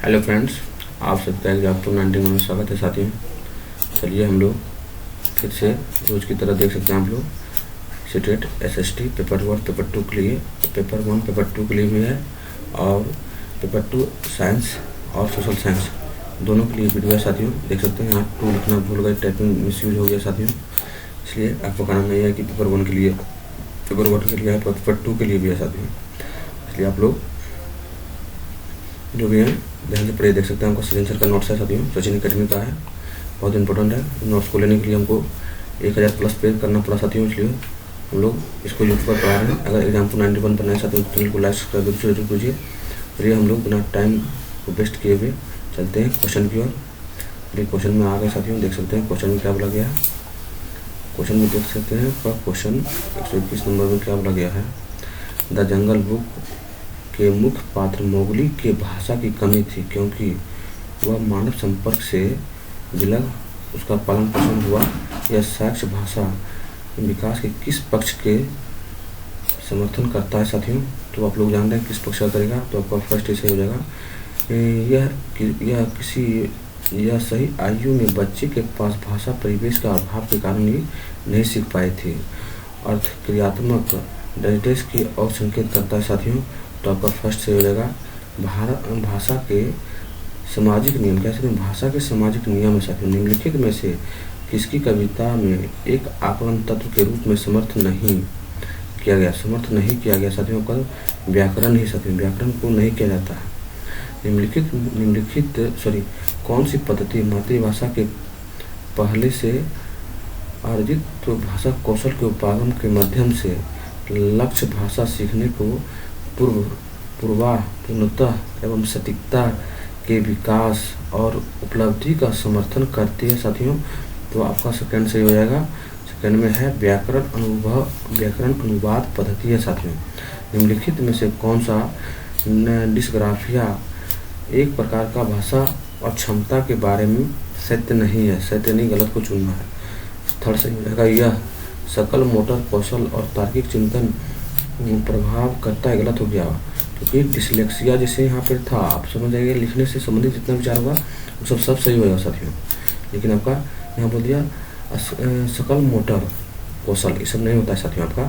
Hello friends, आप सबका exam 291 में स्वागत है साथियों। चलिए हम लोग फिर से रोज़ की तरह देख सकते हैं। आप लोग सीटेट एसएसटी पेपर 1 पेपर 2 के लिए, पेपर 1 पेपर 2 के लिए भी है और पेपर 2 साइंस और सोशल साइंस दोनों के लिए वीडियो है साथियों। देख सकते हैं यहाँ 2 लिखना भूल गए, टाइपिंग मिसयूज हो गया साथियों, इसलिए आपको कहना नहीं है कि पेपर 1 के लिए पेपर 1 के लिए है, पेपर 2 के लिए भी है साथियों। इसलिए आप लोग जो भी है ध्यान से पढ़िए। देख सकते हैं हमको सचिन सर का नोट्स है साथियों, सचिन अकेडमी का है, बहुत इंपॉर्टेंट है। नोट्स को लेने के लिए हमको 1000+ पे करना पड़ा साथियों, इसलिए हम लोग इसको यूट्यूब पर पढ़ा रहे हैं। अगर एग्जाम 291 बनना है साथियों तो चैनल को लाइक सब्सक्राइब जरूर कीजिए। चलिए हम लोग बिना टाइम को वेस्ट किए हुए चलते हैं क्वेश्चन की ओर। चलिए क्वेश्चन में आ गए साथियों, देख सकते हैं क्वेश्चन में क्या बोला गया है। क्वेश्चन में देख सकते हैं क्वेश्चन 121 नंबर में क्या बोला गया है। द जंगल बुक के मुख्य पात्र मोगली के भाषा की कमी थी क्योंकि वह मानव संपर्क से विलग उसका पालन पोषण हुआ। यह साक्ष्य भाषा विकास के किस पक्ष के समर्थन करता है साथियों? तो आप लोग जान रहे हैं किस पक्ष का करेगा, तो आपका फर्स्ट ही सही हो जाएगा। यह सही आयु में बच्चे के पास भाषा परिवेश का अभाव के कारण ही नहीं सीख पाए थे। अर्थ क्रियात्मक डेस की और संकेत करता है साथियों, तो आपका फर्स्ट से हो जाएगा। भाषा के सामाजिक नियम, कैसे भाषा के सामाजिक नियम है साथियों। निम्नलिखित में से किसकी कविता में एक आकलन तत्व के रूप में समर्थ नहीं किया गया साथियों? का व्याकरण ही साथियों, व्याकरण को नहीं किया जाता है। कौन सी पद्धति मातृभाषा के पहले से अर्जित तो भाषा कौशल के उपागम के माध्यम से लक्ष्य भाषा सीखने को पूर्णतः एवं सटीकता के विकास और उपलब्धि का समर्थन करती है साथियों? तो आपका सेकंड सही हो जाएगा। सेकंड में है व्याकरण अनुवाद पद्धति है साथियों। निम्नलिखित में से कौन सा डिस्ग्राफिया एक प्रकार का भाषा और क्षमता के बारे में सत्य नहीं है? सत्य नहीं, गलत को चुनना है। थर्ड सही हो जाएगा। यह सकल मोटर कौशल और तार्किक चिंतन प्रभाव करता है, गलत हो गया क्योंकि डिसलेक्सिया जैसे यहाँ पर था, आप समझ जाइए लिखने से संबंधित जितना विचार होगा वो सब सही होगा साथियों। लेकिन आपका यहाँ बोल दिया सकल मोटर कौशल, ये सब नहीं होता है साथियों। आपका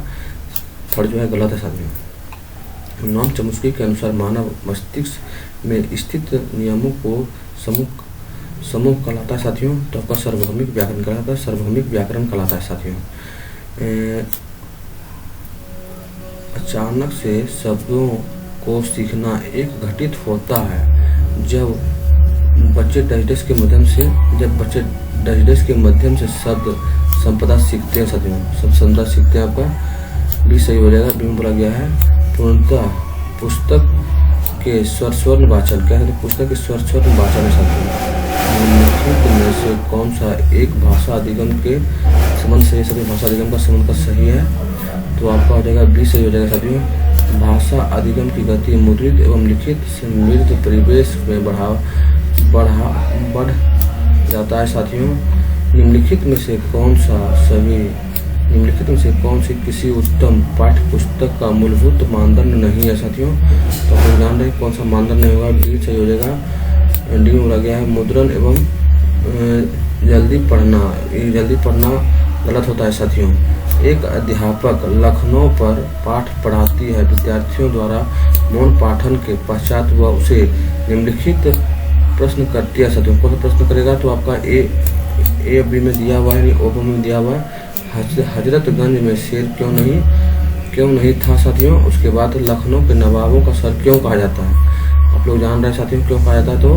थर्ड जो है गलत है साथियों। नॉम चमुस्की के अनुसार मानव मस्तिष्क में स्थित नियमों को समूह कहलाता है साथियों, तो आपका सार्वभौमिक व्याकरण कहलाता है। सार्वभौमिक व्याकरण कहलाता है साथियों। अचानक से शब्दों को सीखना एक घटित होता है जब बच्चे डजडेस के माध्यम से शब्द संपदा सीखते हैं साथियों, सब संपदा सीखते हैं। आपका भी सही हो जाएगा। बी में बोला गया है पूर्णतः पुस्तक के स्वर्ण वाचन, क्या है पुस्तक के स्वर्ण वाचन है साथियों। निम्नलिखित में से कौन सा एक भाषा अधिगम के संबंध से सभी भाषा अधिगम का संबंध का सही है? तो आपका हो जाएगा बी सही हो जाएगा साथियों। भाषा अधिगम की गति मुद्रित एवं लिखित समृद्ध परिवेश में बढ़ जाता है साथियों। निम्नलिखित में से कौन सी किसी उत्तम पाठ्य पुस्तक का मूलभूत मानदंड नहीं है साथियों? तो आप जान रहे कौन सा मानदंड नहीं होगा, डी सही हो जाएगा। डी में बोला गया है मुद्रण एवं जल्दी पढ़ना गलत होता है साथियों। एक अध्यापक लखनऊ पर पाठ पढ़ाती है, विद्यार्थियों द्वारा मौन पाठन के पश्चात वह उसे निम्नलिखित प्रश्न करती है साथियों। कौन सा प्रश्न करेगा? तो आपका ए बी में दिया हुआ है, ओ में दिया हुआ है। हजरतगंज में शेर क्यों नहीं था साथियों? उसके बाद लखनऊ के नवाबों का सर क्यों कहा जाता है? आप लोग जान रहे हैं साथियों क्यों कहा जाता है? तो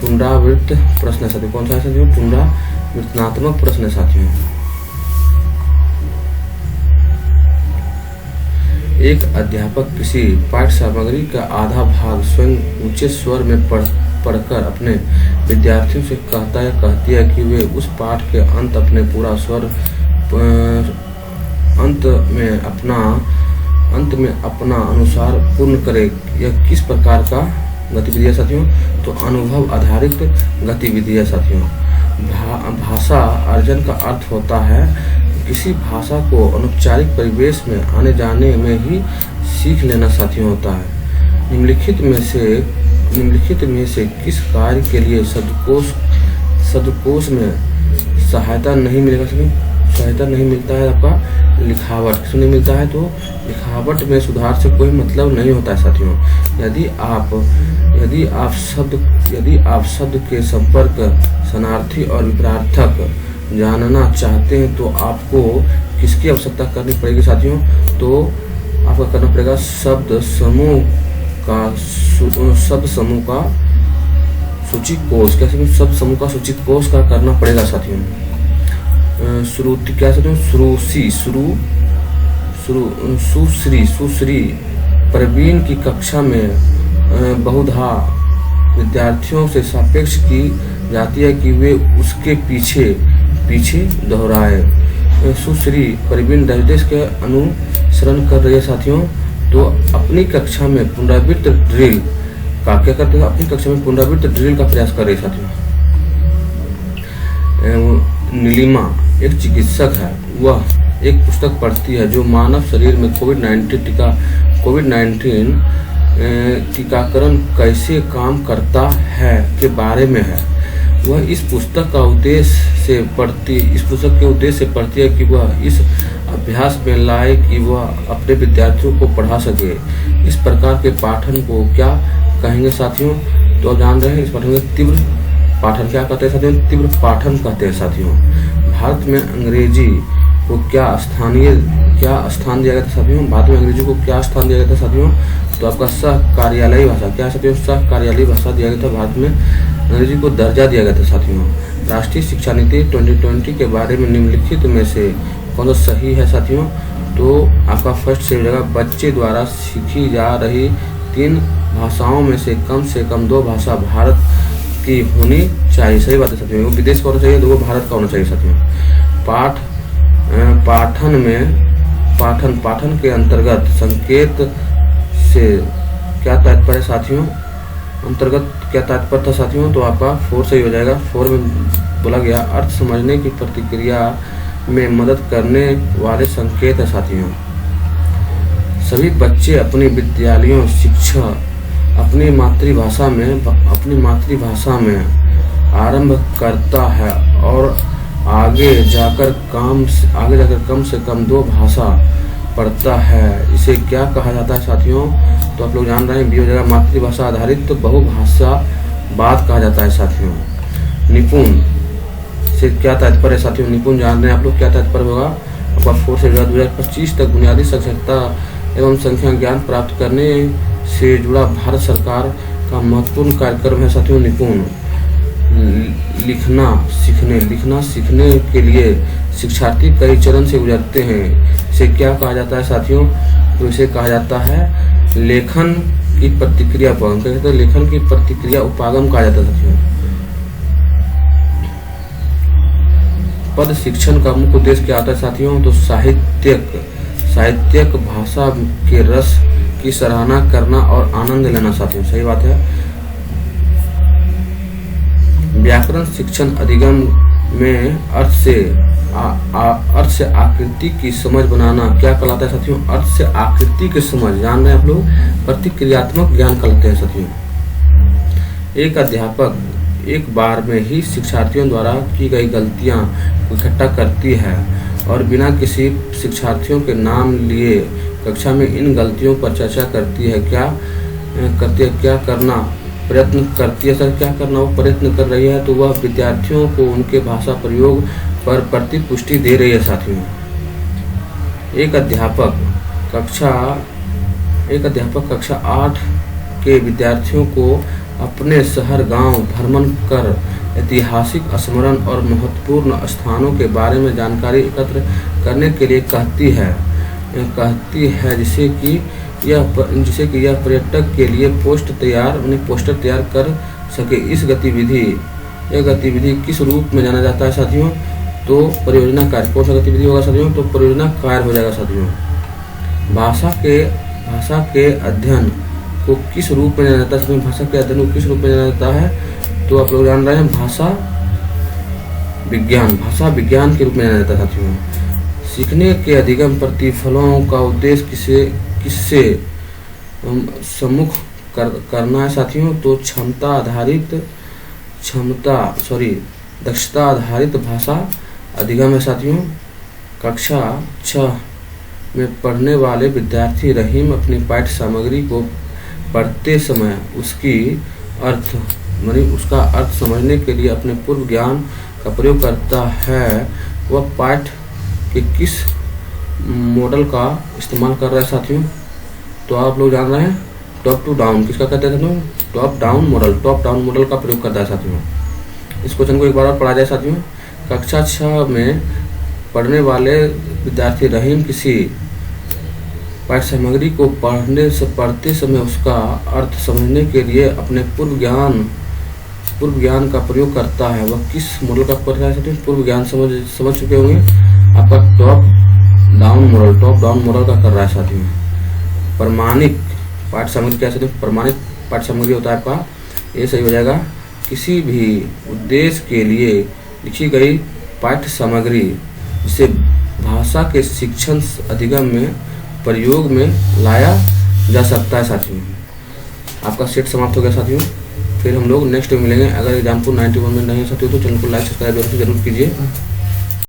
पुनरावृत्त प्रश्न है साथियों। कौन सा है साथियों? पुनरावृत्तात्मक प्रश्न है साथियों। एक अध्यापक किसी पाठ्य सामग्री का आधा भाग स्वयं ऊंचे स्वर में पढ़कर अपने विद्यार्थियों से कहती है कि वे उस पाठ के अंत में अपना अनुसार पूर्ण करे। यह किस प्रकार का गतिविधि है साथियों? तो अनुभव आधारित गतिविधि है साथियों। भाषा अर्जन का अर्थ होता है किसी भाषा को अनौपचारिक परिवेश में आने जाने में ही सीख लेना साथियों होता है। निम्नलिखित में से निम्नलिखित में से किस कार्य के लिए शब्दकोश में सहायता नहीं मिलेगा? सहायता नहीं मिलता है आपका लिखावट। किस नहीं मिलता है? तो लिखावट में सुधार से कोई मतलब नहीं होता है साथियों। यदि आप शब्द के संपर्क, समानार्थी और विपरीतार्थक जानना चाहते हैं तो आपको किसकी आवश्यकता करनी पड़ेगी साथियों? तो आपको करना पड़ेगा शब्द समूह का सूचीकोश। कैसे? शब्द समूह का सूचीकोश का करना पड़ेगा साथियों। सुश्री प्रवीण की कक्षा में बहुधा विद्यार्थियों से सापेक्ष की जाती है कि वे उसके पीछे दोहराए। सुश्री प्रवीण निर्देश के अनुसरण कर रही है साथियों। तो अपनी कक्षा में पुनरावृत्त ड्रिल का क्या करते हैं? अपनी कक्षा में पुनरावृत्त ड्रिल का प्रयास कर रही है साथियों। नीलिमा एक चिकित्सक है। वह एक पुस्तक पढ़ती है जो मानव शरीर में कोविड-19 टीकाकरण कैसे काम करता है के बारे में है। वह इस पुस्तक के उद्देश्य से पढ़ती है कि वह इस अभ्यास में लाए कि वह अपने विद्यार्थियों को पढ़ा सके। इस प्रकार के पाठन को क्या कहेंगे साथियों? तो आप जान रहे हैं इस पाठन को तीव्र पाठन क्या कहते हैं साथियों? तीव्र पाठन कहते हैं साथियों। भारत में अंग्रेजी को क्या स्थान दिया गया था साथियों? भारत में अंग्रेजी को क्या स्थान दिया गया था साथियों? तो आपका सह कार्यालयी भाषा। क्या साथियों? सह कार्यालयी भाषा दिया गया था। भारत में अंग्रेजी को दर्जा दिया गया था साथियों। राष्ट्रीय शिक्षा नीति 2020 के बारे में निम्नलिखित में से कौन सा सही है साथियों? तो आपका फर्स्ट से हो जाएगा बच्चे द्वारा सीखी जा रही 3 भाषाओं में से कम 2 भाषा भारत की होनी चाहिए। सही बात है साथियों। वो विदेश का होना चाहिए, 2 भारत का होना चाहिए साथियों। पाठन के अंतर्गत संकेत से क्या तात्पर्य साथियों? अंतर्गत क्या तात्पर्य था साथियों? तो आपका 4 सही हो जाएगा। 4 में बोला गया अर्थ समझने की प्रक्रिया में मदद करने वाले संकेत है साथियों। सभी बच्चे अपने विद्यालयों शिक्षा अपनी मातृभाषा में आरंभ करता है और आगे जाकर कम से कम 2 भाषा पढ़ता है। इसे क्या कहा जाता है साथियों? तो आप लोग जान रहे हैं, बी हो जाएगा मातृभाषा आधारित बहुभाषावाद कहा जाता है साथियों। निपुण से क्या तात्पर्य है साथियों? निपुण जान रहे हैं आप लोग क्या तात्पर्य होगा? आपका 4 से 2025 तक बुनियादी साक्षरता एवं संख्या ज्ञान प्राप्त करने से जुड़ा भारत सरकार का महत्वपूर्ण कार्यक्रम है साथियों। निपुण लिखना सीखने के लिए शिक्षार्थी कई चरण से गुजरते हैं। इसे क्या कहा जाता है साथियों? तो इसे कहा जाता है लेखन की प्रतिक्रिया उपागम। क्या कहते हैं? लेखन की प्रतिक्रिया उपागम कहा जाता है साथियों। पद शिक्षण का मुख्य उद्देश्य क्या आता है साथियों? तो साहित्यक भाषा के रस की सराहना करना और आनंद लेना साथियों। सही बात है। व्याकरण शिक्षण अधिगम में अर्थ से आकृति की समझ बनाना क्या कहलाता है साथियों? अर्थ से आकृति की समझ जान रहे हैं आप लोग, प्रतिक्रियात्मक ज्ञान कहलाते हैं साथियों। एक अध्यापक एक बार में ही शिक्षार्थियों द्वारा की गई गलतियां को इकट्ठा करती है और बिना किसी शिक्षार्थियों के नाम लिए कक्षा में इन गलतियों पर चर्चा करती है। क्या करना प्रयत्न करती है सर? क्या करना वो प्रयत्न कर रही है? तो वह विद्यार्थियों को उनके भाषा प्रयोग पर प्रतिपुष्टि दे रही है साथियों। एक अध्यापक कक्षा 8 के विद्यार्थियों को अपने शहर गांव भ्रमण कर ऐतिहासिक स्मरण और महत्वपूर्ण स्थानों के बारे में जानकारी एकत्र करने के लिए कहती है जिससे कि यह पर्यटक के लिए पोस्टर तैयार कर सके। यह गतिविधि किस रूप में जाना जाता है साथियों? तो परियोजना कार्य। कौन सा गतिविधि होगा साथियों? तो परियोजना कार्य हो जाएगा साथियों। भाषा के अध्ययन को किस रूप में जाना जाता है साथियों? भाषा के अध्ययन को किस रूप में जाना जाता है? तो आप लोग जान रहे हैं भाषा विज्ञान के रूप में जाना जाता है साथियों। सीखने के अधिगम प्रतिफलों का उद्देश्य किससे सम्मुख करना है साथियों, तो दक्षता आधारित भाषा अधिगम है साथियों। कक्षा 6 में पढ़ने वाले विद्यार्थी रहीम अपनी पाठ्य सामग्री को पढ़ते समय उसका अर्थ समझने के लिए अपने पूर्व ज्ञान का प्रयोग करता है। वह पाठ के किस मॉडल का इस्तेमाल कर रहा है साथियों? तो आप लोग जान रहे हैं टॉप टू डाउन किसका कहते हैं साथियों? टॉप डाउन मॉडल का प्रयोग करता है साथियों। इस क्वेश्चन को एक बार और पढ़ा जाए साथियों। कक्षा 6 में पढ़ने वाले विद्यार्थी रहीम किसी पाठ्य सामग्री को पढ़ते समय उसका अर्थ समझने के लिए अपने पूर्व ज्ञान का प्रयोग करता है। वह किस मॉडल का कर रहा है साथियों? पूर्व ज्ञान समझ चुके होंगे। आपका टॉप डाउन मॉडल का कर रहा है साथियों। प्रमाणिक पाठ्य सामग्री क्या साथियों? प्रमाणिक पाठ्य सामग्री होता है आपका, ये सही हो जाएगा, किसी भी उद्देश्य के लिए लिखी गई पाठ्य सामग्री जिसे भाषा के शिक्षण अधिगम में प्रयोग में लाया जा सकता है साथियों। आपका सेट समाप्त हो गया साथियों। फिर हम लोग नेक्स्ट में मिलेंगे। अगर एग्जाम्पल 91 में नहीं है साथियों तो चैनल को लाइक सब्सक्राइब जरूर कीजिए।